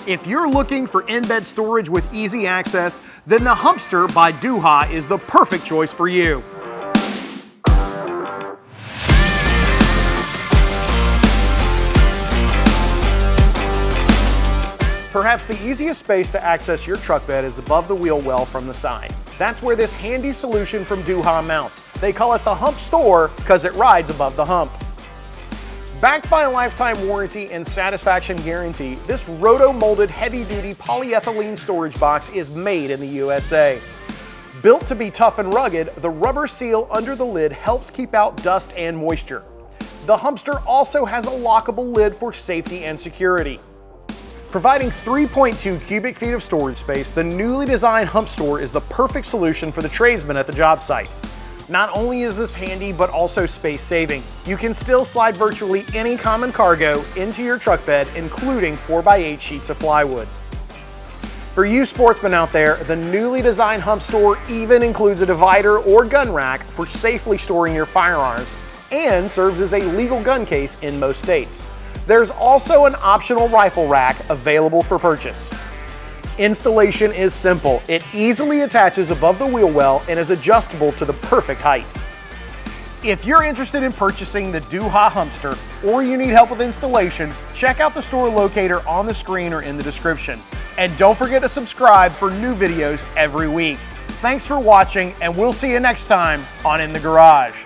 If you're looking for in-bed storage with easy access, then the Humpster by Duha is the perfect choice for you. Perhaps the easiest space to access your truck bed is above the wheel well from the side. That's where this handy solution from Duha mounts. They call it the Hump Store because it rides above the hump. Backed by a lifetime warranty and satisfaction guarantee, this roto-molded heavy-duty polyethylene storage box is made in the USA. Built to be tough and rugged, the rubber seal under the lid helps keep out dust and moisture. The Humpster also has a lockable lid for safety and security. Providing 3.2 cubic feet of storage space, the newly designed Hump Store is the perfect solution for the tradesman at the job site. Not only is this handy, but also space-saving. You can still slide virtually any common cargo into your truck bed, including 4x8 sheets of plywood. For you sportsmen out there, the newly designed Hump Store even includes a divider or gun rack for safely storing your firearms and serves as a legal gun case in most states. There's also an optional rifle rack available for purchase. Installation is simple. It easily attaches above the wheel well and is adjustable to the perfect height. If you're interested in purchasing the Duha Humpster or you need help with installation, check out the store locator on the screen or in the description. And don't forget to subscribe for new videos every week. Thanks for watching, and we'll see you next time on In the Garage.